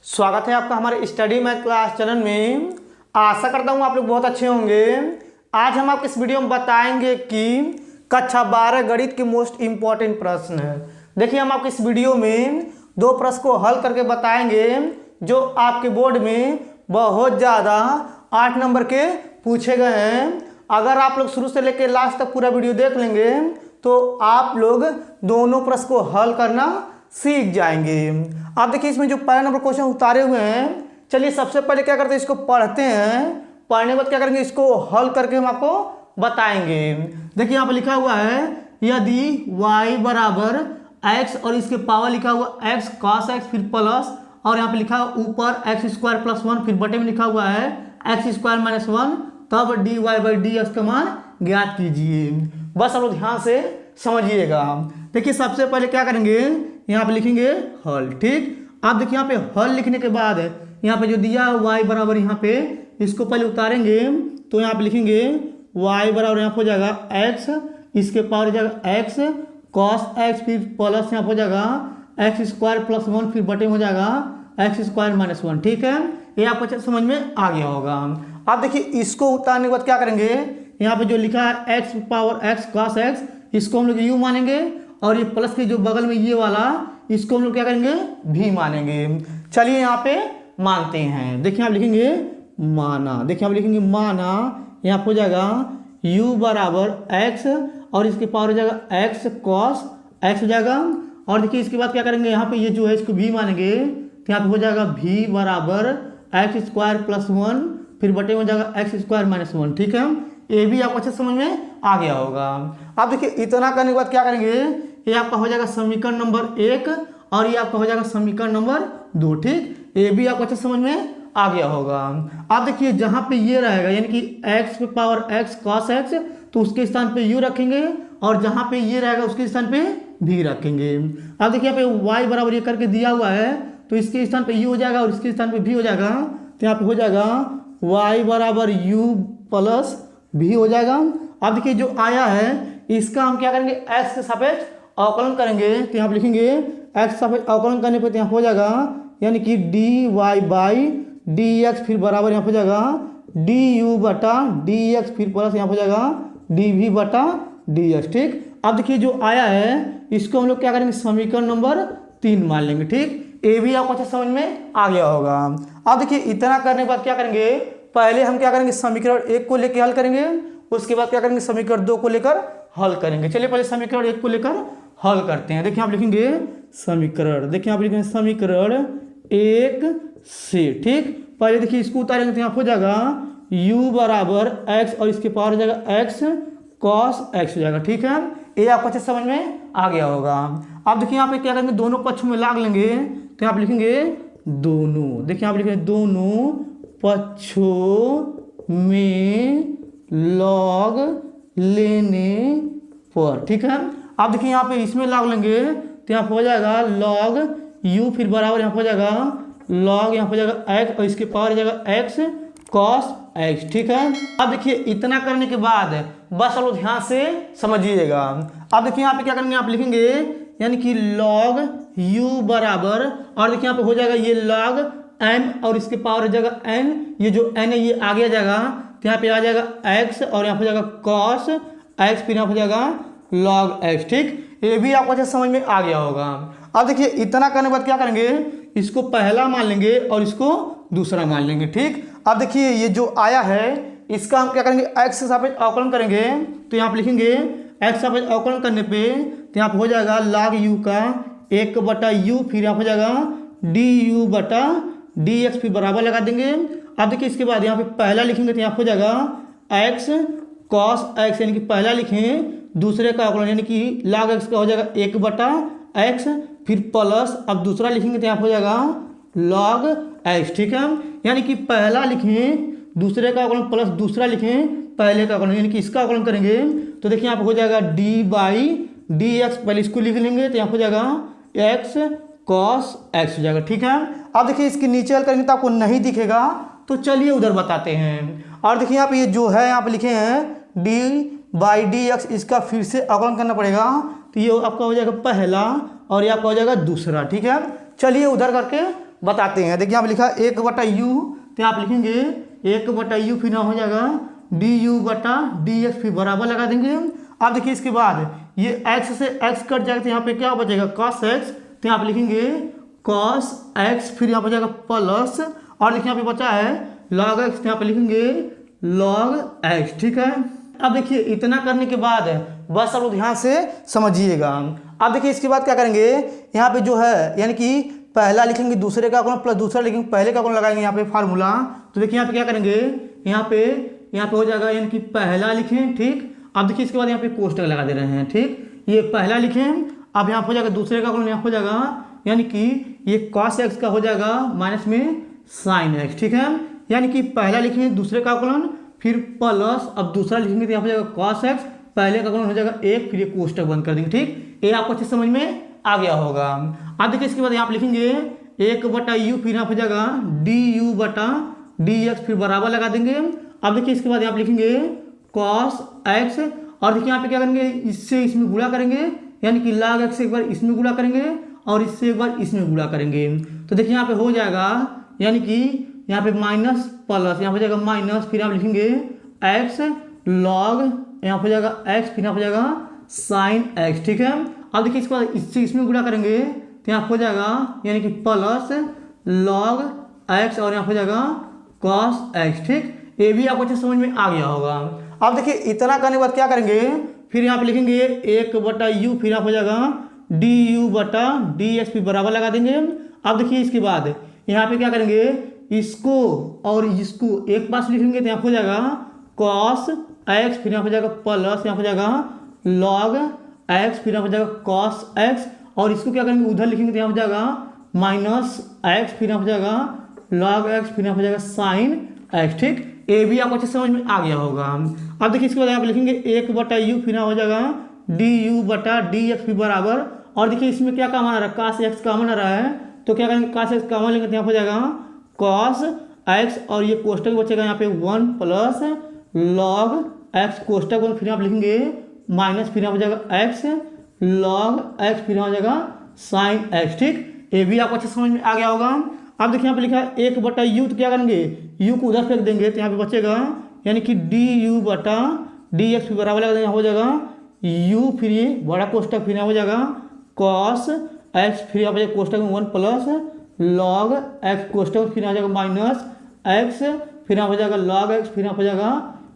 स्वागत है आपका हमारे स्टडी मैथ क्लास चैनल में। आशा करता हूँ आप लोग बहुत अच्छे होंगे। आज हम आपको इस वीडियो में बताएंगे कि कक्षा 12 गणित के मोस्ट इम्पॉर्टेंट प्रश्न है। देखिए हम आपको इस वीडियो में दो प्रश्न को हल करके बताएंगे जो आपके बोर्ड में बहुत ज़्यादा 8 नंबर के पूछे गए हैं। अगर आप लोग शुरू से लेकर लास्ट तक पूरा वीडियो देख लेंगे तो आप लोग दोनों प्रश्न को हल करना सीख जाएंगे। आप देखिए इसमें जो पहला नंबर क्वेश्चन उतारे हुए हैं, चलिए सबसे पहले क्या करते हैं, इसको पढ़ते हैं। पढ़ने के बाद क्या करेंगे, इसको हल करके हम आपको बताएंगे। देखिए यहाँ पे लिखा हुआ है यदि y बराबर x और इसके पावर लिखा हुआ x cos x फिर प्लस और यहाँ पे लिखा हुआ ऊपर x स्क्वायर प्लस 1 फिर बटे में लिखा हुआ है x स्क्वायर माइनस 1 तब dy बाई डी एक्स का मान ज्ञात कीजिए। बस आप लोग ध्यान से समझिएगा। देखिए सबसे पहले क्या करेंगे, यहाँ पे लिखेंगे हल। ठीक, आप देखिए यहाँ पे हल लिखने के बाद यहाँ पे जो दिया y बराबर यहाँ पे इसको पहले उतारेंगे तो यहाँ पे लिखेंगे y बराबर यहाँ हो जाएगा x इसके पावर हो जाएगा x cos x फिर प्लस यहाँ हो जाएगा x स्क्वायर प्लस 1 फिर बटे में हो जाएगा x स्क्वायर माइनस 1। ठीक है, ये आपको अच्छे समझ में आ गया होगा। आप देखिए इसको उतारने के बाद क्या करेंगे, यहाँ पे जो लिखा है x power x cos x इसको हम लोग u मानेंगे और ये प्लस के जो बगल में ये वाला इसको हम लोग क्या करेंगे भी मानेंगे। चलिए यहाँ पे मानते हैं। देखिए आप लिखेंगे माना, देखिए आप लिखेंगे माना, यहाँ हो जाएगा u बराबर x और इसके पावर हो जाएगा x cos x हो जाएगा। और देखिए इसके बाद क्या करेंगे, यहाँ पे ये जो है इसको भी मानेंगे तो यहाँ पे हो जाएगा v बराबर x स्क्वायर प्लस 1 फिर बटे में हो जाएगा x स्क्वायर माइनस 1। ठीक है, ये भी आपको अच्छे समझ में आ गया होगा। आप देखिए इतना करने के बाद क्या करेंगे, ये आपका हो जाएगा समीकरण नंबर 1 और ये आपका हो जाएगा समीकरण नंबर 2। ठीक, ये भी आपको अच्छे समझ में आ गया होगा। आप देखिए जहाँ पे ये रहेगा यानी कि x पे पावर x cos x तो उसके स्थान पे u रखेंगे और जहाँ पे ये रहेगा उसके स्थान पे भी रखेंगे। आप देखिए यहाँ पे y बराबर ये करके दिया हुआ है तो इसके स्थान पे u हो जाएगा और इसके स्थान पे भी हो जाएगा तो यहाँ पे हो जाएगा y बराबर u प्लस भी हो जाएगा। अब देखिए जो आया है इसका हम क्या करेंगे, x के सापेक्ष अवकलन करेंगे तो यहाँ पे लिखेंगे x सापेक्ष अवकलन करने पर यहाँ हो जाएगा यानी कि dy बाई डी एक्स फिर बराबर यहाँ हो जाएगा du बटा डी एक्स फिर प्लस यहाँ हो जाएगा dv बटा डी एक्स। ठीक, अब देखिए जो आया है इसको हम लोग क्या करेंगे, समीकरण नंबर 3 मान लेंगे। ठीक, ये भी आपको अच्छा समझ में आ गया होगा। अब देखिए इतना करने के बाद क्या करेंगे, पहले हम क्या करेंगे समीकरण 1 को लेकर हल करेंगे, उसके बाद क्या करेंगे समीकरण 2 को लेकर हल करेंगे। चलिए पहले समीकरण 1 को लेकर हल करते हैं। देखिए आप लिखेंगे समीकरण, देखिए आप लिखेंगे समीकरण 1 से। ठीक, पहले देखिए इसको उतारेंगे तो यहाँ हो जाएगा u बराबर x और इसके पावर हो जाएगा x cos x हो जाएगा। ठीक है, ये आपको अच्छे समझ में आ गया होगा। आप देखिए यहाँ पे क्या करेंगे, दोनों पक्षों में लाग लेंगे तो यहाँ पे लिखेंगे दोनों, देखिए यहाँ पे लिखेंगे दोनों पक्षों में लॉग लेने पर। ठीक है, आप देखिए यहाँ पे इसमें लॉग लेंगे तो यहाँ हो जाएगा लॉग u फिर बराबर यहाँ हो जाएगा लॉग यहाँ हो जाएगा x और इसके पावर हो जाएगा x cos x। ठीक है, अब देखिए इतना करने के बाद बस आप लोग ध्यान से समझिएगा। अब देखिए यहाँ पे क्या करेंगे, आप लिखेंगे यानी कि लॉग u बराबर और देखिए यहाँ पे हो जाएगा ये लॉग m और इसके पावर हो जाएगा n, ये जो n है ये आगे आ जाएगा तो यहाँ पे आ जाएगा x और यहाँ पे जाएगा cos x फिर यहाँ पे जाएगा log x। ठीक, ये भी आपको अच्छे समझ में आ गया होगा। अब देखिए इतना करने के बाद क्या करेंगे, इसको पहला मान लेंगे और इसको दूसरा मान लेंगे। ठीक, अब देखिए ये जो आया है इसका हम क्या करेंगे, x के सापेक्ष अवकलन करेंगे तो यहाँ पे लिखेंगे x सापेक्ष अवकलन करने पे तो यहाँ पे हो जाएगा log u का 1 बटा u फिर यहाँ हो जाएगा du बटा dx फिर बराबर लगा देंगे। अब देखिए इसके बाद यहाँ पे पहला लिखेंगे तो यहाँ हो जाएगा x cos x यानी कि पहला लिखें, दूसरे का अवकलन यानी कि log x का हो जाएगा 1 बटा x फिर प्लस अब दूसरा लिखेंगे तो यहाँ हो जाएगा log x। ठीक है, यानी कि पहला लिखें दूसरे का अवकलन प्लस दूसरा लिखें पहले का अवकलन यानी कि इसका अवकलन करेंगे तो देखिए यहाँ पे हो जाएगा d बाई डी एक्स, पहले इसको लिख लेंगे तो यहाँ हो जाएगा x cos x हो जाएगा। ठीक है, अब देखिए इसके नीचे हल करेंगे तो आपको नहीं दिखेगा तो चलिए उधर बताते हैं। और देखिए यहाँ पे ये जो है यहाँ पे लिखे हैं d बाई डी एक्स, इसका फिर से अवकलन करना पड़ेगा तो ये आपका हो जाएगा पहला और ये आपका हो जाएगा दूसरा। ठीक है, चलिए उधर करके बताते हैं। देखिए यहाँ पे लिखा 1/u, तो आप लिखेंगे 1/u, फिर यहाँ हो जाएगा du/dx, फिर बराबर लगा देंगे। अब देखिए इसके बाद ये x से x कट जाएगा, तो यहाँ पे क्या बचेगा cos x, तो यहाँ पे लिखेंगे cos x, फिर यहाँ पर जाएगा प्लस, और देखिए यहाँ पे बचा है log x, तो यहाँ पे लिखेंगे log x। ठीक है, अब देखिए इतना करने के बाद बस आप लोग ध्यान से समझिएगा। अब देखिए इसके बाद क्या करेंगे, यहाँ पे जो है यानी कि पहला लिखेंगे दूसरे का कोण प्लस दूसरा लिखेंगे पहले का कोण, लगाएंगे यहाँ पे फार्मूला। तो देखिए यहाँ पे क्या करेंगे, यहाँ पे हो जाएगा यानी कि पहला लिखें। ठीक, अब देखिए इसके बाद यहाँ पे कोष्टक लगा दे रहे हैं। ठीक, ये पहला लिखें, अब यहाँ हो जाएगा दूसरे का कोण, यहाँ हो जाएगा यानी कि ये cos x का हो जाएगा माइनस में sin x। ठीक है, यानी कि पहला लिखेंगे दूसरे का कोण, फिर प्लस, अब दूसरा लिखेंगे तो यहाँ हो जाएगा cos x, पहले का कोण हो जाएगा 1, फिर ये कोष्टक बंद कर देंगे। ठीक, ये आपको अच्छे समझ में आ गया होगा। अब देखिए इसके बाद यहाँ पे लिखेंगे 1/u, फिर यहाँ हो जाएगा du/dx, फिर बराबर लगा देंगे। अब देखिए इसके बाद यहाँ पे लिखेंगे cos x, और देखिए यहाँ पे क्या करेंगे, इससे इसमें गुणा करेंगे, यानी कि log x से एक बार इसमें गुणा करेंगे और इससे एक बार इसमें गुणा करेंगे। तो देखिए यहाँ पे हो जाएगा यानी कि यहाँ पे माइनस प्लस, यहाँ हो जाएगा माइनस, फिर आप लिखेंगे x log, यहाँ हो जाएगा x, फिर यहाँ हो जाएगा sin x। ठीक है, अब देखिए इसको इससे इसमें गुणा करेंगे तो यहाँ हो जाएगा यानी कि प्लस log x, और यहाँ हो जाएगा cos x। ठीक, ये भी आपको अच्छे समझ में आ गया होगा। अब देखिए इतना करने के बाद क्या करेंगे, फिर यहाँ पे लिखेंगे 1/u, फिर यहाँ हो जाएगा du/dx, फिर बराबर लगा देंगे। अब देखिए इसके बाद यहाँ पे क्या करेंगे, इसको और इसको एक पास लिखेंगे तो यहाँ हो जाएगा cos x, फिर यहाँ हो जाएगा प्लस, यहाँ हो जाएगा log x, फिर यहाँ हो जाएगा cos x, और इसको क्या करेंगे उधर लिखेंगे तो यहाँ हो जाएगा माइनस x, फिर यहाँ हो जाएगा log x, फिर यहाँ हो जाएगा sin x। ठीक, ये भी आपको अच्छे समझ में आ गया होगा। अब देखिए इसके बाद यहाँ पे लिखेंगे 1/u, फिर यहाँ हो जाएगा du/dx, फिर बराबर, और देखिए इसमें क्या कॉमन आ रहा है, cos x कॉमन आ रहा है, तो क्या करेंगे cos x कॉमन लेंगे तो यहाँ हो जाएगा cos x, और ये कोष्टक बचेगा यहाँ पे 1 प्लस log x, कोष्टक 1, फिर आप लिखेंगे माइनस, फिर यहाँ हो जाएगा x log x, फिर यहाँ हो जाएगा sin x। ठीक, ये भी आपको अच्छे समझ में आ गया होगा। अब देखिए यहाँ पे लिखा है 1/u, तो क्या करेंगे u को उधर फेंक देंगे तो यहाँ पे बचेगा यानी कि du/dx, फिर बराबर लगा देंगे, यहाँ हो जाएगा u, फिर ये बड़ा कोष्टक, फिर यहाँ हो जाएगा cos x, फिर यहाँ पे कोष्टक में 1 प्लस log x, कोष्टक, फिर यहाँ हो जाएगा माइनस x, फिर यहाँ हो जाएगा log x, फिर यहाँ हो जाएगा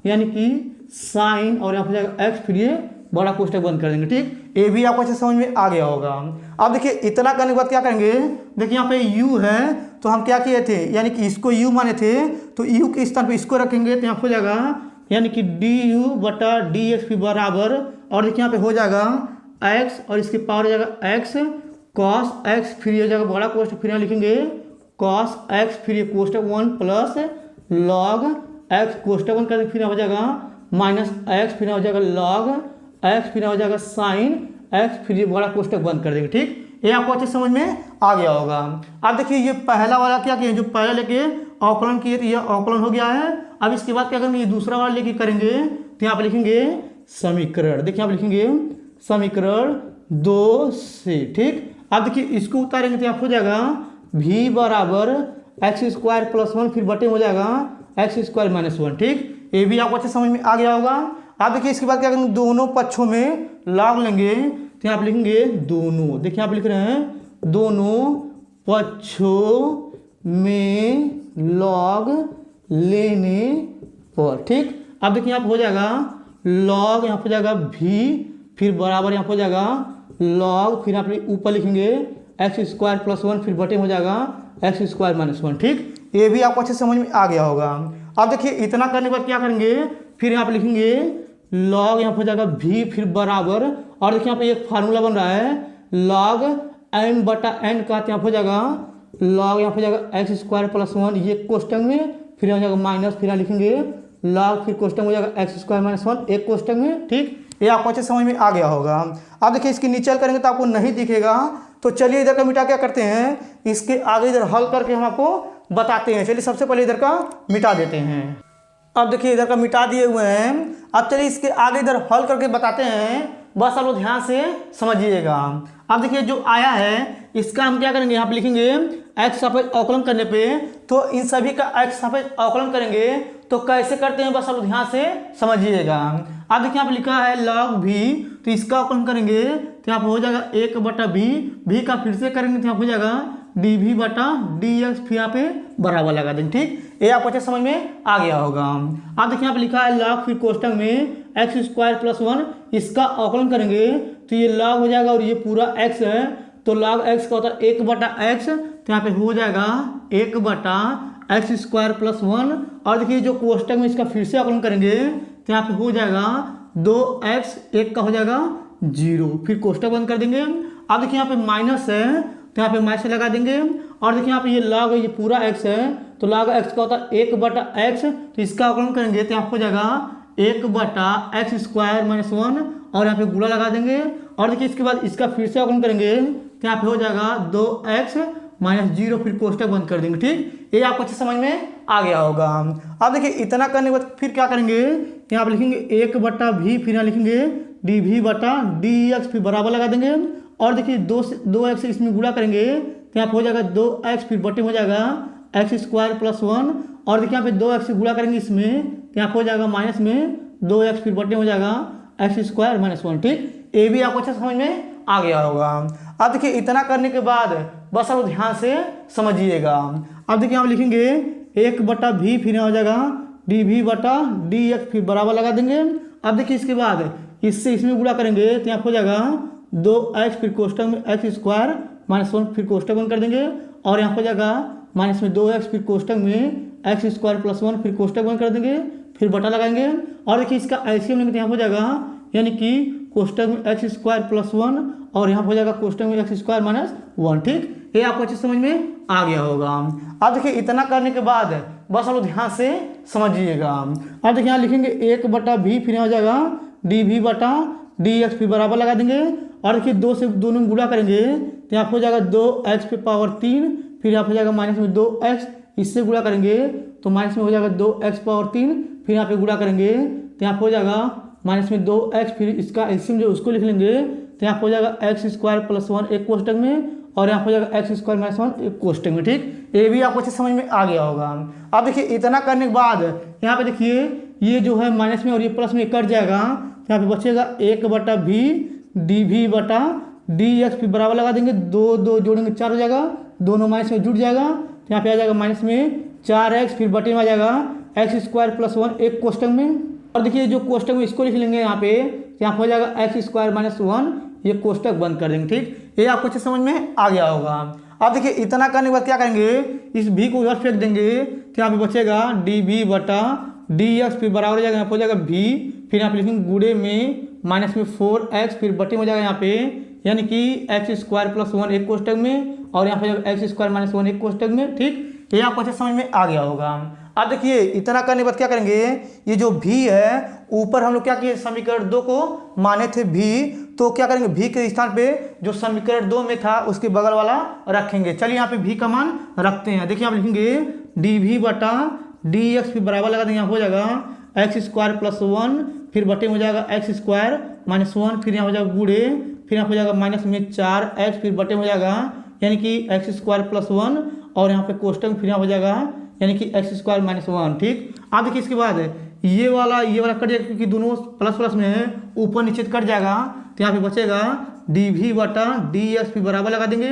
यानी कि sin, और यहाँ हो जाएगा x, फिर ये बड़ा कोष्टक बंद कर देंगे। ठीक, ये भी आपको अच्छे समझ में आ गया होगा। अब देखिए इतना करने के बाद क्या करेंगे, देखिए यहाँ पे u है, तो हम क्या किए थे, यानी कि इसको u माने थे, तो u के स्थान पे इसको रखेंगे तो यहाँ हो जाएगा यानी कि du/dx, फिर बराबर, और देखिए यहाँ पे हो जाएगा x, और इसके पावर हो जाएगा x cos x, फिर ये हो जाएगा बड़ा कोष्टक, फिर यहाँ लिखेंगे cos x, फिर ये कोष्टक 1 प्लस log x, कोष्टक 1 कर, फिर यहाँ हो जाएगा माइनस x, फिर यहाँ हो जाएगा log x, फिर हो जाएगा sin x, फिर ये बड़ा कोष्टक बंद कर देंगे। ठीक, ये आपको अच्छे समझ में आ गया होगा। अब देखिए ये पहला वाला क्या किया, जो पहला लेके अवकलन किए थे ये अवकलन हो गया है। अब इसके बाद क्या करेंगे, ये दूसरा वाला लेके करेंगे तो यहाँ पे लिखेंगे समीकरण। देखिए यहाँ पे लिखेंगे समीकरण 2 से। ठीक, अब देखिए इसको उतारेंगे तो यहाँ हो जाएगा v बराबर x² + 1, फिर बटे हो जाएगा x² - 1। ठीक, ये भी आपको अच्छे समझ में आ गया होगा। अब देखिए इसके बाद क्या करेंगे, दोनों पक्षों में लॉग लेंगे तो यहाँ पे लिखेंगे दोनों। देखिए यहाँ पे लिख रहे हैं दोनों पक्षों में लॉग लेने पर। ठीक, अब देखिए यहाँ पे हो जाएगा लॉग, यहाँ पे हो जाएगा v, फिर बराबर यहाँ पे हो जाएगा लॉग, फिर यहाँ पे ऊपर लिखेंगे x² + 1, फिर बटे हो जाएगा x² - 1। ठीक, ये भी आपको अच्छे समझ में आ गया होगा। अब देखिए इतना करने के बाद क्या करेंगे, फिर यहाँ पे लिखेंगे लॉग, यहाँ पे हो जाएगा v, फिर बराबर, और देखिए यहाँ पे एक फार्मूला बन रहा है log n/n का, यहाँ पे हो जाएगा log, यहाँ पे हो जाएगा x² + 1, ये कोष्टक में, फिर यहाँ हो जाएगा माइनस, फिर यहाँ लिखेंगे log, फिर कोष्टक में हो जाएगा x² - 1 एक कोष्टक में। ठीक, ये आपको अच्छे समझ में आ गया होगा। अब देखिए इसकी नीचे करेंगे तो आपको नहीं दिखेगा, तो चलिए इधर का मिटा क्या करते हैं, इसके आगे इधर हल करके हम आपको बताते हैं। चलिए सबसे पहले इधर का मिटा देते हैं। अब देखिए इधर का मिटा दिए हुए हैं। अब चलिए इसके आगे इधर हल करके बताते हैं, बस आप लोग ध्यान से समझिएगा। अब देखिए जो आया है इसका हम क्या करेंगे, यहाँ पे लिखेंगे एक्स सापेक्ष अवकलन करने पे, तो इन सभी का एक्स सापेक्ष अवकलन करेंगे तो कैसे करते हैं बस आप ध्यान से समझिएगा। अब देखिए यहाँ पे लिखा है log v, तो इसका अवकलन करेंगे तो यहाँ पे हो जाएगा 1/v, v का फिर से करेंगे तो यहाँ पे हो जाएगा dv/dx, फिर यहाँ पे बराबर लगा देंगे। ठीक, ये आपको अच्छे समझ में आ गया होगा। अब देखिए यहाँ पे लिखा है log, फिर कोष्टक में x² + 1, इसका अवकलन करेंगे तो ये log हो जाएगा और ये पूरा x है, तो log x का होता है 1/x, तो यहाँ पे हो जाएगा 1/x² + 1। और देखिए जो कोष्टक में इसका फिर से अवकलन करेंगे तो यहाँ पे हो जाएगा 2x, 1 का हो जाएगा 0, फिर कोष्टक बंद कर देंगे। अब देखिए यहाँ पे माइनस है तो यहाँ पे माइनस लगा देंगे। और देखिए यहाँ पे ये log ये पूरा x है, तो log x का होता है 1/x, तो इसका अवकलन करेंगे तो यहाँ पे हो जाएगा 1/x² - 1, और यहाँ पे गुणा लगा देंगे। और देखिए इसके बाद इसका फिर से अवकलन करेंगे तो यहाँ पे हो जाएगा 2x - 0, फिर कोष्टक बंद कर देंगे। ठीक, ये आपको अच्छे समझ में आ गया होगा। अब देखिए इतना करने के बाद फिर क्या करेंगे, यहाँ पे लिखेंगे 1/v, फिर यहाँ लिखेंगे dv/dx, फिर बराबर लगा देंगे। और देखिए 2x से इसमें गुणा करेंगे तो यहाँ पे हो जाएगा 2x, फिर बटे में हो जाएगा x² + 1। और देखिए यहाँ पे 2x से गुणा करेंगे इसमें तो यहाँ पे हो जाएगा माइनस में 2x, फिर बटे में हो जाएगा x² - 1। ठीक, ये भी आपको अच्छा समझ में आ गया होगा। अब देखिए इतना करने के बाद बस आप ध्यान से समझिएगा। अब देखिए हम लिखेंगे 1/v, फिर हो जाएगा dv/dx, फिर बराबर लगा देंगे। अब देखिए इसके बाद इससे इसमें गुणा करेंगे तो यहाँ हो जाएगा 2x, फिर कोष्टक में x² - 1, फिर कोष्टक बंद कर देंगे। और यहाँ हो जाएगा माइनस में 2x, फिर कोष्टक में x² + 1, फिर कोष्टक बंद कर देंगे, फिर बटा लगाएंगे। और देखिए इसका एलसीएम लेंगे तो यहाँ हो जाएगा, यानी कि कोष्टक में x² + 1, और यहाँ हो जाएगा कोष्टक में x² - 1। ठीक, ये आपको अच्छे समझ में आ गया होगा। अब देखिए इतना करने के बाद बस आप ध्यान से समझिएगा। अब देखिए यहाँ लिखेंगे 1/v, फिर हो जाएगा dv/dx, फिर बराबर लगा देंगे। और देखिए 2 से दोनों में गुणा करेंगे तो यहाँ हो जाएगा 2x⁻3, फिर यहाँ हो जाएगा माइनस में 2x, इससे गुणा करेंगे तो माइनस में हो जाएगा 2x⁻3, फिर यहाँ पे गुणा करेंगे तो यहाँ हो जाएगा माइनस में 2x, फिर इसका एलसीएम जो उसको लिख लेंगे तो यहाँ हो जाएगा x² + 1 एक कोष्टक में, और यहाँ हो जाएगा x² - 1 एक कोष्टक में। ठीक, ये भी आपको अच्छे समझ में आ गया होगा। अब देखिए इतना करने के बाद यहाँ पे देखिए ये जो है माइनस में और ये प्लस में कट जाएगा, यहाँ पे बचेगा 1/v dv/dx, फिर बराबर लगा देंगे, 2 जोड़ेंगे 4 हो जाएगा, दोनों माइनस में जुड़ जाएगा, तो यहाँ पे आ जाएगा माइनस में 4x, फिर बटे में आ जाएगा x² + 1 एक कोष्टक में। और देखिए जो कोष्टक में इसको लिख लेंगे यहाँ पे, यहाँ हो जाएगा x² - 1, ये कोष्टक बंद कर देंगे। ठीक, ये आपको अच्छे समझ में आ गया होगा। अब देखिए इतना करने के बाद क्या करेंगे, इस v को उधर फेंक देंगे तो यहाँ पे बचेगा dv/dx, फिर बराबर हो जाएगा, यहाँ हो जाएगा v, फिर यहाँ पे लिखेंगे गुणे में माइनस में 4x, फिर बटे में हो जाएगा यहाँ पे, यानी कि x² + 1 एक कोष्टक में, और यहाँ पे x² - 1 एक कोष्टक में। ठीक, ये आपको अच्छे समझ में आ गया होगा। अब देखिए इतना करने के बाद क्या करेंगे, ये जो v है ऊपर हम लोग क्या किए, समीकरण 2 को माने थे v, तो क्या करेंगे v के स्थान पे जो समीकरण 2 में था उसके बगल वाला रखेंगे। चलिए यहाँ पे v का मान रखते हैं। देखिए आप लिखेंगे dv/dx, फिर बराबर लगा देंगे, यहाँ हो जाएगा x² + 1, फिर बटे में हो जाएगा x² - 1, फिर यहाँ हो जाएगा गुणे, फिर यहाँ हो जाएगा माइनस में 4x, फिर बटे में हो जाएगा, यानी कि x² + 1, और यहाँ पे कोष्टक फिर यहाँ हो जाएगा, यानी कि x² - 1। ठीक, अब देखिए इसके बाद ये वाला कट जाएगा, क्योंकि दोनों प्लस में है, ऊपर नीचे कट जाएगा, तो यहाँ पे बचेगा dv/dx, फिर बराबर लगा देंगे,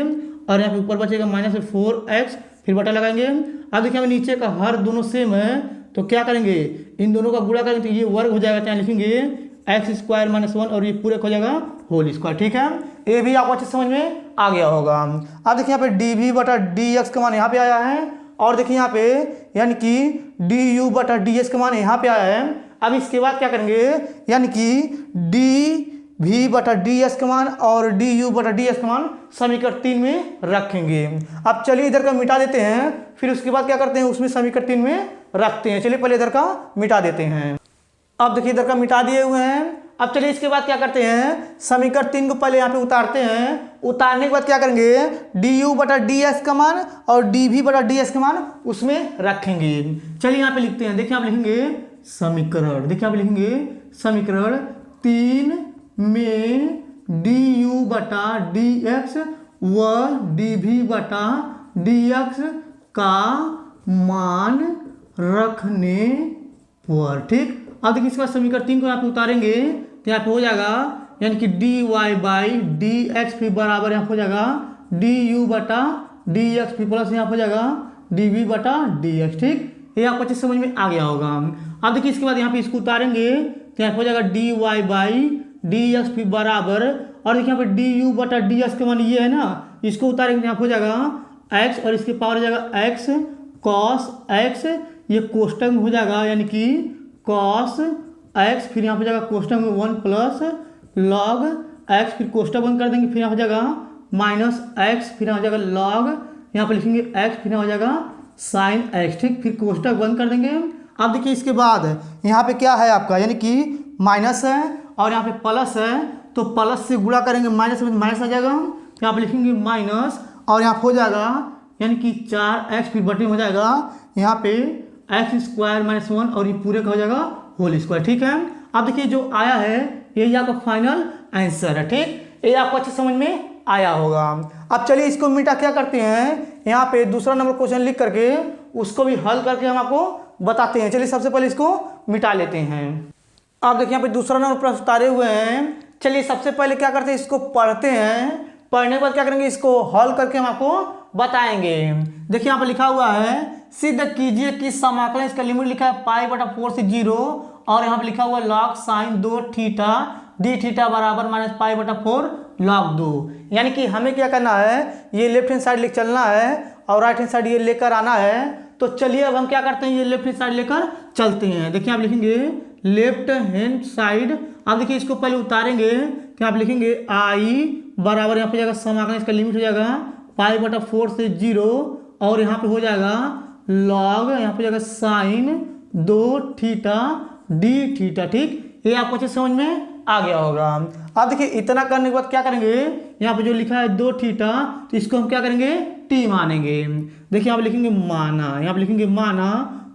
और यहाँ पे ऊपर बचेगा माइनस 4x, फिर बटा लगाएंगे। अब देखिए हमें नीचे का हर दोनों सेम है, तो क्या करेंगे, इन दोनों का गुणा करेंगे तो ये वर्ग हो जाएगा, यहाँ लिखेंगे x² - 1, और ये पूरे हो जाएगा होल स्क्वायर। ठीक है, ये भी आपको अच्छे समझ में आ गया होगा। अब देखिए यहाँ पे dv/dx का मान यहाँ पे आया है, और देखिए यहाँ पे यानी कि du/ds का मान यहाँ पे आया है। अब इसके बाद क्या करेंगे, यानी कि dv/ds का मान और du/ds का मान समीकरण 3 में रखेंगे। अब चलिए इधर का मिटा देते हैं, फिर उसके बाद क्या करते हैं, उसमें समीकरण 3 में रखते हैं। चलिए पहले इधर का मिटा देते हैं। अब देखिए इधर का मिटा दिए हुए हैं। अब चलिए इसके बाद क्या करते हैं, समीकरण 3 को पहले यहाँ पे उतारते हैं। उतारने के बाद क्या करेंगे, du/ds का मान और dv/ds का मान उसमें रखेंगे। चलिए यहाँ पे लिखते हैं। देखिए आप लिखेंगे समीकरण, देखिए आप लिखेंगे समीकरण 3 में डी यू बटा डी एक्स व डी वी बटा डी एक्स का मान रखने पर। ठीक, अब देखिए इसके बाद समीकरण 3 को यहाँ पे उतारेंगे तो यहाँ पे हो जाएगा यानी कि d y by d x p बराबर यहाँ हो जाएगा डी यू बटा डी एक्स पी प्लस यहाँ हो जाएगा डी वी बटा डी एक्स। ठीक, ये आपको अच्छे समझ में आ गया होगा। अब देखिए इसके बाद यहाँ पे इसको उतारेंगे तो यहाँ हो जाएगा d y by d x p बराबर, और देखिए यहाँ पे डी यू बटा डी एक्स के मान ये है ना, इसको उतारेंगे तो यहाँ हो जाएगा एक्स और इसके पावर हो जाएगा एक्स कॉस एक्स, ये कोष्टक में हो जाएगा यानी कि कॉस एक्स, फिर यहाँ हो जाएगा कोष्टक में 1 प्लस लॉग एक्स, फिर कोष्टक बंद कर देंगे, फिर यहाँ हो जाएगा माइनस एक्स, फिर यहाँ हो जाएगा लॉग, यहाँ पर लिखेंगे एक्स, फिर यहाँ हो जाएगा साइन एक्स। ठीक, फिर कोष्टक बंद कर देंगे। अब देखिए इसके बाद यहाँ पे क्या है आपका यानी कि माइनस है और यहाँ पे प्लस है, तो प्लस से गुणा करेंगे माइनस में माइनस आ जाएगा, यहाँ पे लिखेंगे माइनस और यहाँ हो जाएगा यानी कि 4x, फिर बटे में हो जाएगा यहाँ पे एक्स स्क्वायर माइनस 1 और ये पूरे का हो जाएगा होल स्क्वायर। ठीक है, अब देखिए जो आया है यही आपका फाइनल आंसर है। ठीक, ये आपको अच्छे समझ में आया होगा। अब चलिए इसको मिटा क्या करते हैं, यहाँ पे दूसरा नंबर क्वेश्चन लिख करके उसको भी हल करके हम आपको बताते हैं। चलिए सबसे पहले इसको मिटा लेते हैं। अब देखिए यहाँ पे दूसरा नंबर प्रश्न उतारे हुए हैं। चलिए सबसे पहले क्या करते हैं, इसको पढ़ते हैं, पढ़ने के बाद क्या करेंगे, इसको हल करके हम आपको बताएंगे। देखिए यहाँ पे लिखा हुआ है सिद्ध कीजिए कि समाकलन, इसका लिमिट लिखा है पाई बटा 4 से 0 और यहाँ पे लिखा हुआ log sign 2 theta D theta बराबर माइनस पाई बटा 4 लॉग 2। यानी कि हमें क्या करना है, ये लेफ्ट हैंड साइड लेकर चलना है और राइट हैंड साइड ये लेकर आना है। तो चलिए अब हम क्या करते हैं, ये लेफ्ट हैंड साइड लेकर चलते हैं। देखिए आप लिखेंगे लेफ्ट हैंड साइड, आप देखिए इसको पहले उतारेंगे तो आप लिखेंगे आई बराबर यहाँ पे जाएगा समाकलन, इसका लिमिट हो जाएगा पाई बटा 4 से 0 और यहाँ पे हो जाएगा लॉग, यहाँ पे जाएगा साइन 2 थीटा डी थीटा। ठीक, ये आपको अच्छे समझ में आ गया होगा। अब देखिए इतना करने के बाद क्या करेंगे, यहाँ पे जो लिखा है 2 थीटा तो इसको हम क्या करेंगे टी मानेंगे। देखिए आप लिखेंगे माना, यहाँ पे लिखेंगे माना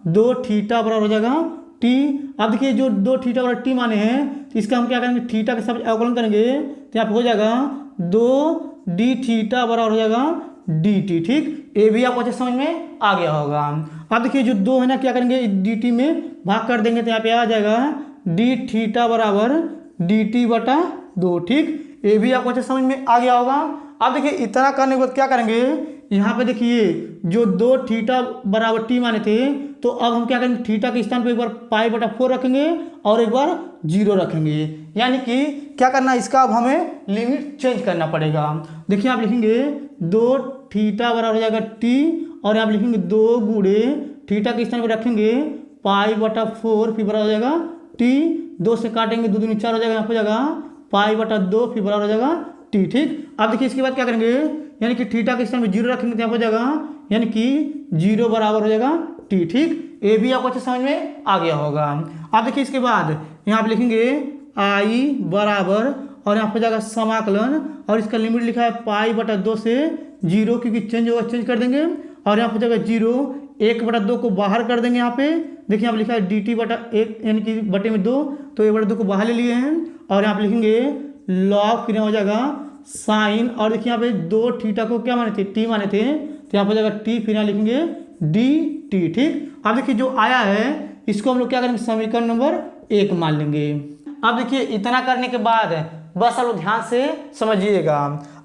2 थीटा बराबर हो जाएगा टी। अब देखिए जो 2 थीटा बराबर टी माने हैं तो इसका हम क्या करेंगे थीटा के साथ अवकलन करेंगे तो यहाँ पे हो जाएगा 2 डी थीटा बराबर हो जाएगा डी टी। ठीक, ये भी आपको अच्छे समझ में आ गया होगा। अब देखिए जो 2 है ना, क्या करेंगे डी टी में भाग कर देंगे तो यहाँ पे आ जाएगा डी थीटा बराबर डी टी बटा 2। ठीक, ये भी आपको अच्छे समझ में आ गया होगा। अब देखिए इतना करने के बाद क्या करेंगे, यहाँ पे देखिए जो 2 थीटा बराबर टी माने थे तो अब हम क्या करेंगे थीटा के स्थान पर एक बार पाई बटा 4 रखेंगे और एक बार 0 रखेंगे। यानी कि क्या करना, इसका अब हमें लिमिट चेंज करना पड़ेगा। देखिए आप लिखेंगे 2 थीटा बराबर हो जाएगा टी और यहाँ लिखेंगे 2 गुणे थीटा के स्थान पर रखेंगे पाई बटा 4 फिर बराबर हो जाएगा टी, 2 से काटेंगे 2 दूनी 4 हो जाएगा, यहाँ हो जाएगा पाई बटा 2 फिर बराबर हो जाएगा टी। ठीक, अब देखिए इसके बाद क्या करेंगे, यानी कि थीटा के स्थान में 0 रखेंगे तो यहाँ हो जाएगा यानी कि 0 बराबर हो जाएगा टी। ठीक, ये भी आपको अच्छे समझ में आ गया होगा। अब देखिए इसके बाद यहाँ पे लिखेंगे आई बराबर और यहाँ पे जाएगा समाकलन और इसका लिमिट लिखा है पाई बटा 2 से 0, क्योंकि चेंज होगा चेंज कर देंगे और यहाँ पे जाएगा 0, 1 बटा 2 को बाहर कर देंगे। यहाँ पे देखिए यहाँ पे लिखा है डी टी बटा 1 यानी कि बटे में 2, तो 1 बटा 2 को बाहर ले लिए हैं और यहाँ पे लिखेंगे लॉग, फिर यहाँ हो जाएगा साइन और देखिए यहाँ पे 2 थीटा को क्या माने थे टी माने थे तो यहाँ पे जाएगा टी, फिर यहाँ लिखेंगे डी टी। ठीक, अब देखिए जो आया है इसको हम लोग क्या करेंगे समीकरण नंबर 1 मान लेंगे। अब देखिए इतना करने के बाद बस आप लोग ध्यान से समझिएगा।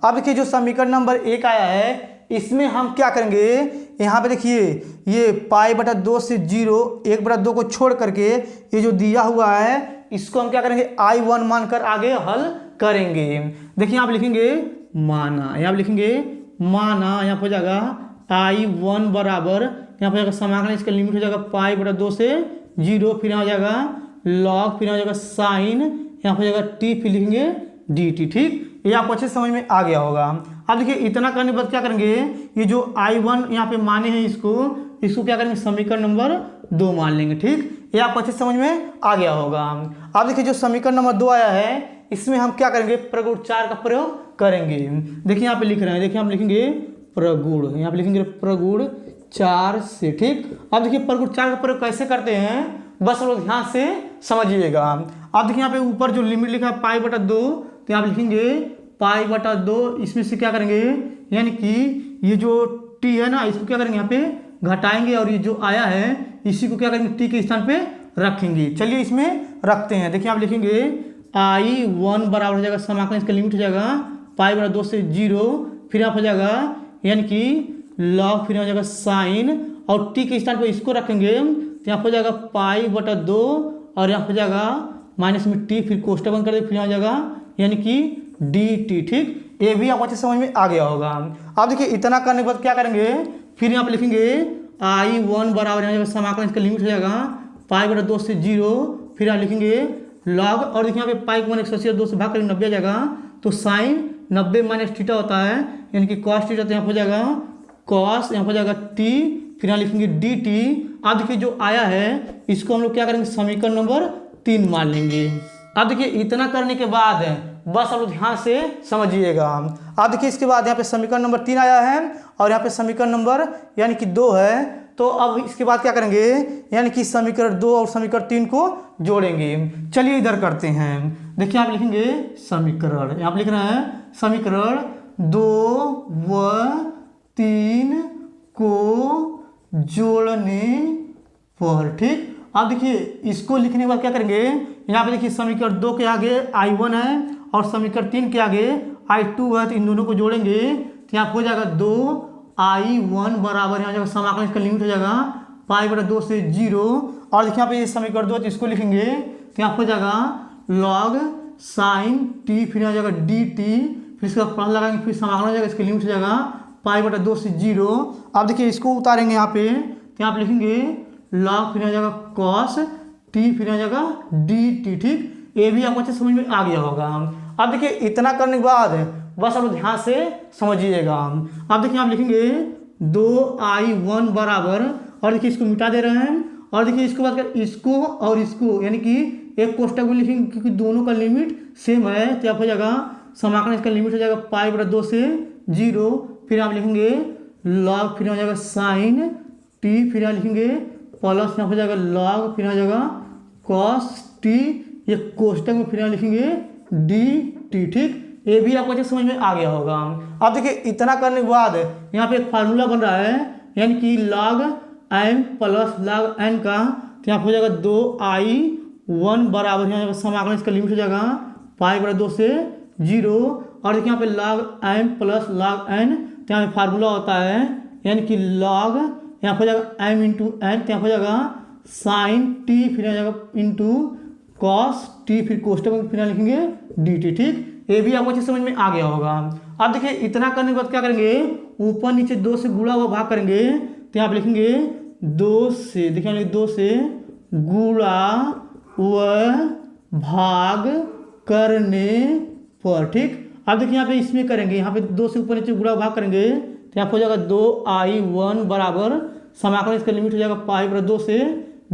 अब देखिए जो समीकरण नंबर 1 आया है इसमें हम क्या करेंगे, यहाँ पे देखिए ये पाई बटा 2 से 0 1 बटा 2 को छोड़ करके ये जो दिया हुआ है इसको हम क्या करेंगे I1 मानकर आगे हल करेंगे। देखिए यहाँ पे लिखेंगे माना, यहाँ पे लिखेंगे माना, यहाँ पे हो जाएगा I1 बराबर यहाँ पे जाएगा समाकलन, इसका लिमिट हो जाएगा पाई बटा 2 से 0, फिर यहाँ हो जाएगा लॉग, फिर यहाँ हो जाएगा साइन, यहाँ पे हो जाएगा टी, फिर लिखेंगे डी टी। ठीक, ये आपको अच्छे समझ में आ गया होगा। अब देखिए इतना करने के बाद क्या करेंगे, ये जो I1 यहाँ पे माने हैं इसको क्या करेंगे समीकरण नंबर 2 मान लेंगे। ठीक, ये आपको अच्छे समझ में आ गया होगा। अब देखिए जो समीकरण नंबर 2 आया है इसमें हम क्या करेंगे प्रगुण 4 का प्रयोग करेंगे। देखिए यहाँ पे लिख रहे हैं, देखिए हम लिखेंगे प्रगुण, यहाँ पे लिखेंगे प्रगुण 4 से। ठीक, अब देखिए प्रगुण 4 का प्रयोग कैसे करते हैं बस लोग ध्यान से समझिएगा। अब देखिए यहाँ पे ऊपर जो लिमिट लिखा है पाई बटा 2 तो यहाँ पे लिखेंगे पाई बटा 2, इसमें से क्या करेंगे यानी कि ये जो टी है ना इसको क्या करेंगे यहाँ पे घटाएंगे और ये जो आया है इसी को क्या करेंगे टी के स्थान पे रखेंगे। चलिए इसमें रखते हैं। देखिए आप लिखेंगे I1 बराबर हो जाएगा समाकलन, इसका लिमिट हो जाएगा पाई बटा 2 से 0, फिर यहाँ हो जाएगा यानी कि लॉग, फिर हो जाएगा साइन और टी के स्थान पे इसको रखेंगे तो यहाँ हो जाएगा पाई बटा 2 और यहाँ हो जाएगा माइनस में टी, फिर कोष्टक बंद कर दे, फिर हो जाएगा यानी कि डी टी। ठीक, ये भी आपको अच्छे समझ में आ गया होगा। अब देखिए इतना करने के बाद क्या करेंगे, फिर यहाँ पे लिखेंगे I1 बराबर यहाँ समाकलन, इसका लिमिट हो जाएगा पाई बटा 2 से 0, फिर आप लिखेंगे लॉग और देखिए यहाँ पे पाई को 180 से भाग करेंगे 90 आ जाएगा तो साइन 90 माइनस थीटा होता है यानी कि कॉस थीटा, तो यहाँ हो जाएगा कॉस, यहाँ हो जाएगा टी, फिर यहाँ लिखेंगे डी टी। अब देखिए जो आया है इसको हम लोग क्या करेंगे समीकरण नंबर 3 मान लेंगे। अब देखिए इतना करने के बाद बस आप लोग ध्यान से समझिएगा। अब देखिए इसके बाद यहाँ पे समीकरण नंबर 3 आया है और यहाँ पे समीकरण नंबर यानी कि 2 है, तो अब इसके बाद क्या करेंगे यानी कि समीकरण 2 और समीकरण 3 को जोड़ेंगे। चलिए इधर करते हैं। देखिए आप लिखेंगे समीकरण, यहाँ पे लिख रहे हैं समीकरण 2 व 3 को जोड़ने पर। ठीक, अब देखिए इसको लिखने के बाद क्या करेंगे, यहाँ पे देखिए समीकरण 2 के आगे I1 है और समीकरण 3 के आगे I2 है, तो इन दोनों को जोड़ेंगे तो यहाँ हो जाएगा 2I1 बराबर यहाँ जाएगा समाकलन, इसका लिमिट हो जाएगा पाई बटा 2 से 0 और देखिए यहाँ पे ये समीकरण 2 तो इसको लिखेंगे तो यहाँ हो जाएगा लॉग साइन टी, फिर यहाँ जाएगा डी टी, फिर इसका प्लस लगाएंगे, फिर समाकलन हो जाएगा, इसका लिमिट हो जाएगा पाई बटा 2 से 0। अब देखिए इसको उतारेंगे यहाँ पे तो यहाँ पे लिखेंगे लॉग, फिर आ जाएगा कॉस टी, फिर आ जाएगा डी टी। ठीक, ये भी आपको अच्छे समझ में आ गया होगा। अब देखिए इतना करने के बाद बस आप ध्यान से समझिएगा। अब देखिए आप लिखेंगे 2I1 बराबर और देखिए इसको मिटा दे रहे हैं और देखिए इसके बाद इसको और इसको यानी कि एक कोष्टक में लिखेंगे क्योंकि दोनों का लिमिट सेम है, तो आप हो जाएगा समाकलन, इसका लिमिट हो जाएगा पाई बटा 2 से 0, फिर आप लिखेंगे लॉग, फिर हो जाएगा साइन टी, फिर आप लिखेंगे प्लस, यहाँ हो जाएगा लॉग, फिर आ जाएगा कॉस टी, ये कोष्टक में फिर यहाँ लिखेंगे डी टी। ठीक, ये भी आपको अच्छे समझ में आ गया होगा। अब देखिए इतना करने के बाद यहाँ पे एक फार्मूला बन रहा है यानी कि log m plus log n का, तो यहाँ हो जाएगा 2I1 बराबर यहाँ समाकलन, इसका लिमिट हो जाएगा पाई बटा 2 से 0 और देखिए यहाँ पे log m plus log n, तो यहाँ पे फार्मूला होता है यानी कि लॉग यहाँ हो जाएगा एम इंटू एन, तो यहाँ हो जाएगा साइन टी, फिर आ जाएगा इंटू कॉस टी, फिर कोष्टक में फिर लिखेंगे डी टी। ठीक, ये भी आपको अच्छे समझ में आ गया होगा। अब देखिए इतना करने के बाद क्या करेंगे, ऊपर नीचे 2 से गुणा हुआ भाग करेंगे तो यहाँ पे लिखेंगे 2 से, देखिए 2 से गुणा व भाग करने पर। ठीक, अब देखिए यहाँ पे इसमें करेंगे, यहाँ पे 2 से ऊपर नीचे गुणा भाग करेंगे तो यहाँ हो जाएगा 2I1 बराबर समाकलन, इसका लिमिट हो जाएगा पाई बटा 2 से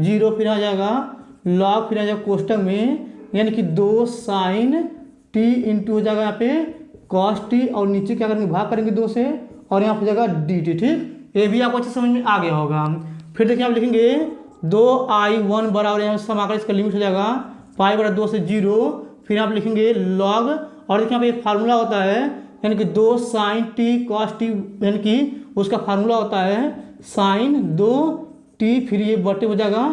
0, फिर आ जाएगा लॉग, फिर आ जाएगा कोष्टक में यानी कि 2 साइन टी इंटू हो जाएगा यहाँ पे कॉस टी और नीचे क्या करेंगे भाग करेंगे 2 से और यहाँ हो जाएगा डी टी। ठीक, ये भी आपको अच्छे समझ में आ गया होगा। फिर देखिए आप लिखेंगे 2I1 बराबर यहाँ समाकलन, इसका लिमिट हो जाएगा पाई बटा 2 से 0, फिर आप लिखेंगे लॉग और देखिए यहाँ पे एक फार्मूला होता है यानी कि 2 साइन टी कॉस टी, यानी कि उसका फार्मूला होता है साइन 2 टी, फिर ये बटे हो जाएगा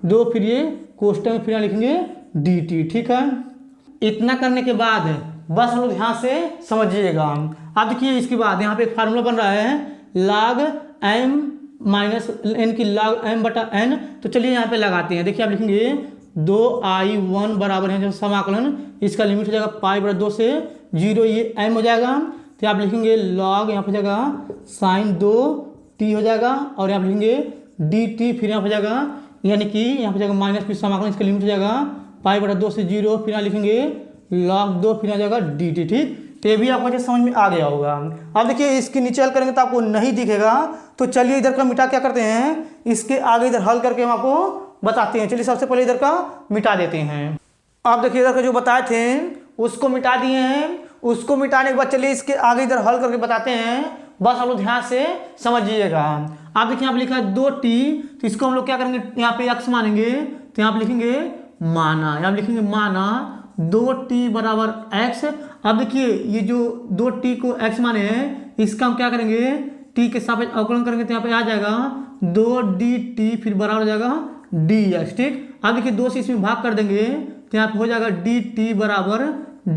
2, फिर ये कोष्टक में फिर लिखेंगे डी टी। ठीक है, इतना करने के बाद बस हम लोग ध्यान से समझिएगा। अब देखिए इसके बाद यहाँ पे एक फार्मूला बन रहा है लॉग एम माइनस एन की लॉग एम बटा एन, तो चलिए यहाँ पे लगाते हैं। देखिए आप लिखेंगे 2I1 बराबर है जो समाकलन, इसका लिमिट हो जाएगा पाई बटा 2 से 0, ये एम हो जाएगा, तो आप लिखेंगे लॉग, यहाँ हो जाएगा साइन 2 टी हो जाएगा और यहाँ लिखेंगे डी टी, फिर यहाँ हो जाएगा यानी कि यहाँ हो जाएगा माइनस, फिर समाकलन, इसका लिमिट हो जाएगा पाई बटा 2 से 0, फिर यहाँ लिखेंगे लॉग 2, फिर आ जाएगा डी टी। ठीक, तो ये भी आपको अच्छे समझ में आ गया होगा। अब देखिए इसके नीचे हल करेंगे तो आपको नहीं दिखेगा, तो चलिए इधर का मिटा क्या करते हैं, इसके आगे इधर हल करके हम आपको बताते हैं। चलिए सबसे पहले इधर का मिटा देते हैं। अब देखिए इधर का जो बताए थे उसको मिटा दिए हैं, उसको मिटाने के बाद चलिए इसके आगे इधर हल करके बताते हैं, बस आप लोग ध्यान से समझिएगा। आप देखिए यहाँ पे लिखा है 2t, तो इसको हम लोग क्या करेंगे यहाँ पे x मानेंगे, तो यहाँ पे लिखेंगे माना, यहाँ पे लिखेंगे माना 2t बराबर x। अब देखिए ये जो दो टी को एक्स माने हैं, इसका हम क्या करेंगे, टी के सापेक्ष अवकलन करेंगे तो यहाँ पे आ जाएगा 2dt, फिर बराबर हो जाएगा dx। ठीक, अब देखिए 2 से इसमें भाग कर देंगे तो यहाँ पे हो जाएगा dt बराबर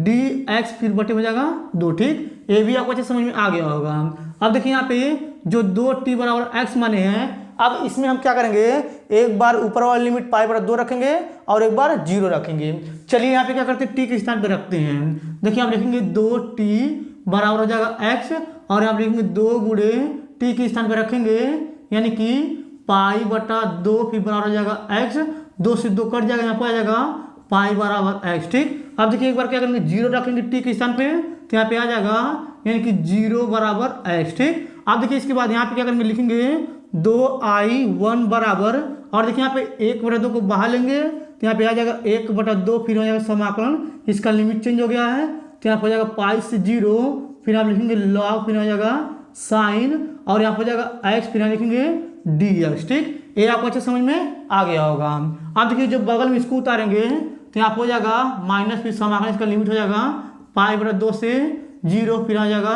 dx, फिर बटे हो जाएगा 2। ठीक, ये भी आपको अच्छे समझ में आ गया होगा। अब देखिए यहाँ पे जो 2t बराबर x माने हैं, अब इसमें हम क्या करेंगे, एक बार ऊपर वाली लिमिट पाई बराबर 2 रखेंगे और एक बार 0 रखेंगे। चलिए यहाँ पे क्या करते हैं, t के स्थान पे रखते हैं। देखिए आप लिखेंगे 2t बराबर हो जाएगा x, और यहाँ पे लिखेंगे 2 गुणे t के स्थान पे रखेंगे, यानी कि पाई बटा 2, फिर बराबर हो जाएगा x, 2 से 2 कट जाएगा, यहाँ पे आ जाएगा पाई बराबर x। ठीक, अब देखिए एक बार क्या करेंगे, 0 रखेंगे t के स्थान पे तो यहाँ पे आ जाएगा यानी कि 0 बराबर x। ठीक, अब देखिए इसके बाद यहाँ पे क्या करेंगे, लिखेंगे 2i1 बराबर, और देखिए यहाँ पे 1/2 को बाहर लेंगे तो यहाँ पे आ जाएगा 1/2, फिर हो जाएगा समाकलन, इसका लिमिट चेंज हो गया है तो यहाँ पे हो जाएगा पाई से 0, फिर आप लिखेंगे लॉग, फिर हो जाएगा साइन, और यहाँ पे हो जाएगा x, फिर यहाँ लिखेंगे dx। ठीक, ये आपको अच्छे समझ में आ गया होगा। अब देखिए जो बगल में इसको उतारेंगे तो यहाँ पे हो जाएगा माइनस, फिर समाकलन, इसका लिमिट हो जाएगा पाई/2 से 0, फिर आ जाएगा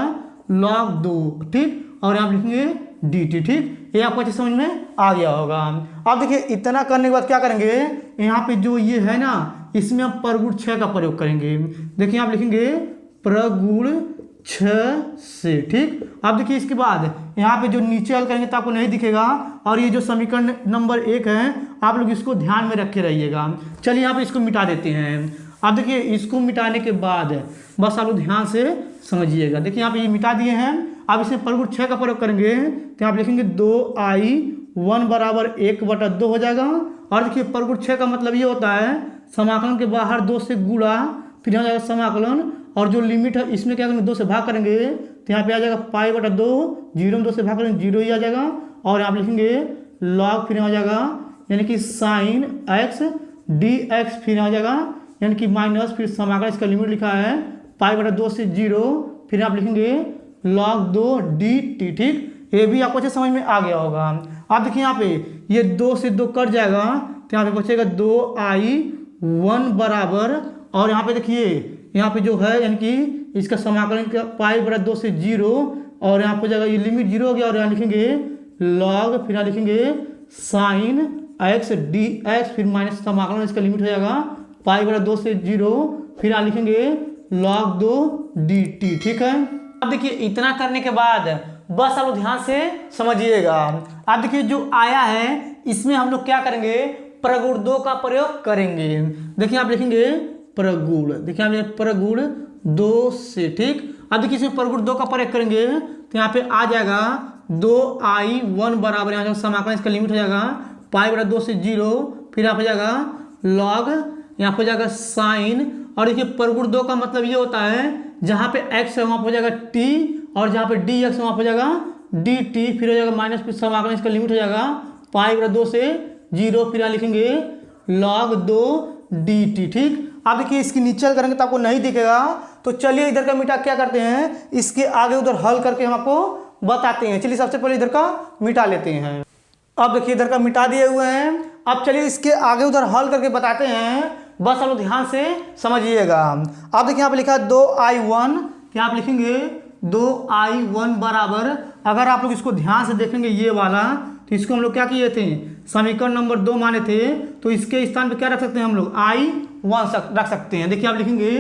log 2। ठीक, और यहाँ लिखेंगे dt। ठीक, ये आपको अच्छे समझ में आ गया होगा। अब देखिए इतना करने के बाद क्या करेंगे, यहाँ पे जो ये है ना, इसमें हम परगुण 6 का प्रयोग करेंगे। देखिए आप लिखेंगे प्रगुण 6 से। ठीक, अब देखिए इसके बाद यहाँ पे जो नीचे हल करेंगे तो आपको नहीं दिखेगा, और ये जो समीकरण नंबर 1 है आप लोग इसको ध्यान में रखे रहिएगा। चलिए यहाँ पे इसको मिटा देते हैं। अब देखिए इसको मिटाने के बाद बस आप लोग ध्यान से समझिएगा। देखिए यहाँ पे ये मिटा दिए हैं, अब इसमें प्रगुण 6 का प्रयोग करेंगे तो आप लिखेंगे 2i1 बराबर 1/2 हो जाएगा। और देखिए प्रगुण 6 का मतलब ये होता है समाकलन के बाहर 2 से गुणा, फिर हो जाएगा समाकलन, और जो लिमिट है इसमें क्या करेंगे 2 से भाग करेंगे तो यहाँ पे आ जाएगा पाई/2, 0 में 2 से भाग करेंगे 0 ही आ जाएगा, और आप लिखेंगे लॉग, फिर आ जाएगा यानी कि साइन x dx, फिर आ जाएगा यानी कि माइनस, फिर समाकलन, इसका लिमिट लिखा है पाई/2 से 0, फिर आप लिखेंगे log 2 dt। ठीक, ये भी आपको अच्छे समझ में आ गया होगा। अब देखिए यहाँ पे ये 2 से 2 कट जाएगा तो यहाँ पे बचेगा 2i1 बराबर, और यहाँ पे देखिए यहाँ पे जो है यानी कि इसका समाकलन का पाई/2 से 0, और यहाँ पे जाएगा ये लिमिट 0 हो गया, और यहाँ लिखेंगे log, फिर यहाँ लिखेंगे साइन x dx, फिर माइनस समाकलन, इसका लिमिट हो जाएगा पाई/2 से 0, फिर यहाँ लिखेंगे log 2 dt। ठीक है, अब देखिए इतना करने के बाद बस आप लोग ध्यान से समझिएगा। अब देखिए जो आया है इसमें हम लोग क्या करेंगे, प्रगुण 2 का प्रयोग करेंगे। देखिए आप लिखेंगे प्रगुण, देखिए आप प्रगुण 2 से। ठीक, अब देखिए इसमें प्रगुण 2 का प्रयोग करेंगे तो यहाँ पे आ जाएगा 2i1 बराबर, यहाँ समाकलन, इसका लिमिट हो जाएगा पाई/2 से 0, फिर यहाँ पे जाएगा लॉग, यहाँ पे जाएगा साइन, और देखिए प्रगुण 2 का मतलब ये होता है जहाँ पे x है वहाँ पे हो जाएगा t, और जहाँ पे dx है वहाँ पे हो जाएगा dt, फिर हो जाएगा माइनस, फिर समाकलन, इसका लिमिट हो जाएगा पाई/2 से 0, फिर यहाँ लिखेंगे log 2 dt। ठीक, अब देखिए इसकी नीचे करेंगे तो आपको नहीं दिखेगा, तो चलिए इधर का मिटा क्या करते हैं, इसके आगे उधर हल करके हम आपको बताते हैं। चलिए सबसे पहले इधर का मिटा लेते हैं। अब देखिए इधर का मिटा दिए हुए हैं, अब चलिए इसके आगे उधर हल करके बताते हैं, बस आप लोग ध्यान से समझिएगा। अब देखिए यहाँ पे लिखा है 2i1, क्या आप लिखेंगे 2i1 बराबर, अगर आप लोग इसको ध्यान से देखेंगे ये वाला, तो इसको हम लोग क्या किए थे, समीकरण नंबर 2 माने थे, तो इसके स्थान पे क्या रख सकते हैं हम लोग, i1 रख सकते हैं। देखिए आप लिखेंगे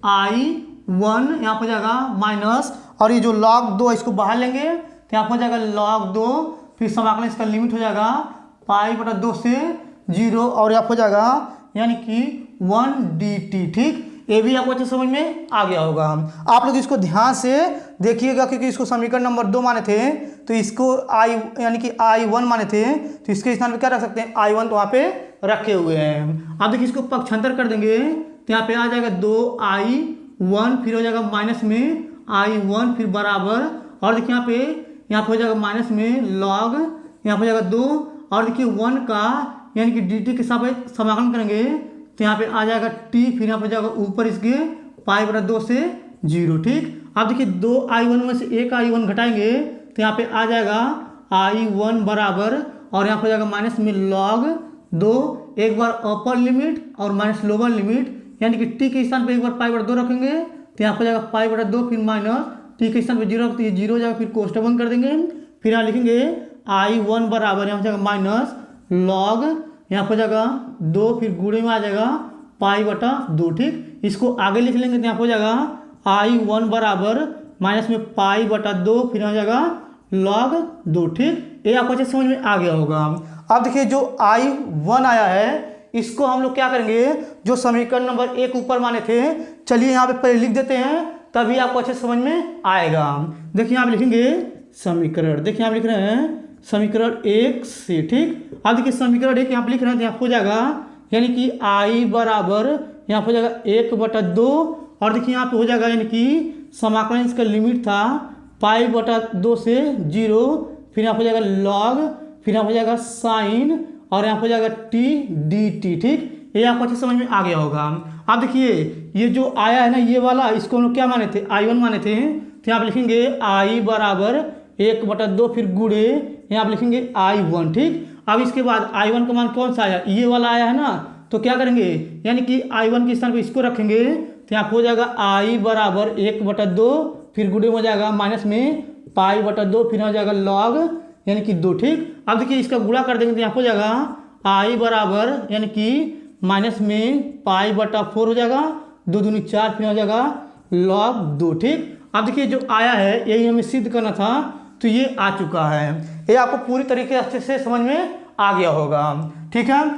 i1, यहाँ पर जाएगा माइनस, और ये जो log 2 इसको बाहर लेंगे तो यहाँ पर जाएगा log 2, फिर समाकलन, इसका लिमिट हो जाएगा पाई/2 से 0, और यहाँ पर जाएगा यानी कि 1 dt। ठीक, ये भी आपको अच्छे समझ में आ गया होगा। आप लोग इसको ध्यान से देखिएगा, क्योंकि इसको समीकरण नंबर 2 माने थे, तो इसको i यानी कि i1 माने थे, तो इसके स्थान पे क्या रख सकते हैं, i1 तो वहाँ पे रखे हुए हैं। अब देखिए इसको पक्षांतर कर देंगे तो यहाँ पे आ जाएगा 2i1, फिर हो जाएगा माइनस में i1, फिर बराबर, और देखिए यहाँ पे हो जाएगा माइनस में लॉग, यहाँ पे हो जाएगा 2, और देखिए 1 का यानी कि dt के सापेक्ष समाकलन करेंगे तो यहाँ पे आ जाएगा t, फिर यहाँ पे जाएगा ऊपर इसके पाई/2 से 0। ठीक, अब देखिए 2i1 में से एक i1 घटाएंगे तो यहाँ पे आ जाएगा i1 बराबर, और यहाँ पे जाएगा माइनस में log 2, एक बार अपर लिमिट और माइनस लोअर लिमिट, यानी कि t के स्थान पे एक बार पाई/2 रखेंगे तो यहाँ पर जाएगा पाई बटा 2 फिर माइनस टी के स्थान पर 0 तो ये 0 हो जाएगा, फिर कोष्टक बंद कर देंगे। फिर यहाँ लिखेंगे I1 बराबर यहाँ पर जाएगा माइनस लॉग यहाँ पर जाएगा 2 फिर गुणे में आ जाएगा पाई बटा 2। ठीक, इसको आगे लिख लेंगे तो यहाँ पर जाएगा I1 बराबर माइनस में पाई बटा 2 फिर यहाँ जाएगा लॉग 2। ठीक, ये आपको अच्छे समझ में आ गया होगा। अब देखिए जो I1 आया है इसको हम लोग क्या करेंगे, जो समीकरण नंबर 1 ऊपर माने थे, चलिए यहाँ पे पहले लिख देते हैं, तभी आपको अच्छे समझ में आएगा। देखिए यहाँ पे लिखेंगे समीकरण, देखिए यहाँ पे लिख रहे हैं समीकरण 1 से। ठीक, अब देखिए समीकरण 1 यहाँ पे लिख रहे हैं तो यहाँ हो जाएगा यानी कि I बराबर यहाँ हो जाएगा 1 बटा 2 और देखिए यहाँ पे हो जाएगा यानी कि समाकलन इसका लिमिट था पाई बटा 2 से 0, फिर यहाँ हो जाएगा लॉग, फिर यहाँ हो जाएगा साइन और यहाँ हो जाएगा टी डी टी। ठीक, ये आपको अच्छे समझ में आ गया होगा। अब देखिए ये जो आया है ना ये वाला, इसको हम लोग क्या माने थे, I1 माने थे, तो यहाँ पे लिखेंगे I बराबर 1 बटा 2 फिर गुणे यहाँ पे लिखेंगे I1। ठीक, अब इसके बाद I1 का मान कौन सा आया, ये वाला आया है ना, तो क्या करेंगे यानी कि I1 के स्थान पर इसको रखेंगे तो यहाँ हो जाएगा I बराबर 1 बटा 2 फिर गुणे हो जाएगा माइनस में पाई बटा 2 फिर हो जाएगा लॉग यानी कि 2। ठीक, अब देखिए इसका गुणा कर देंगे तो यहाँ हो जाएगा I बराबर यानी कि माइनस में पाई बटा 4 हो जाएगा, 2 दूनी 4 फिर हो जाएगा लॉग 2। ठीक, अब देखिए जो आया है यही हमें सिद्ध करना था, तो ये आ चुका है। ये आपको पूरी तरीके से समझ में आ गया होगा। ठीक है।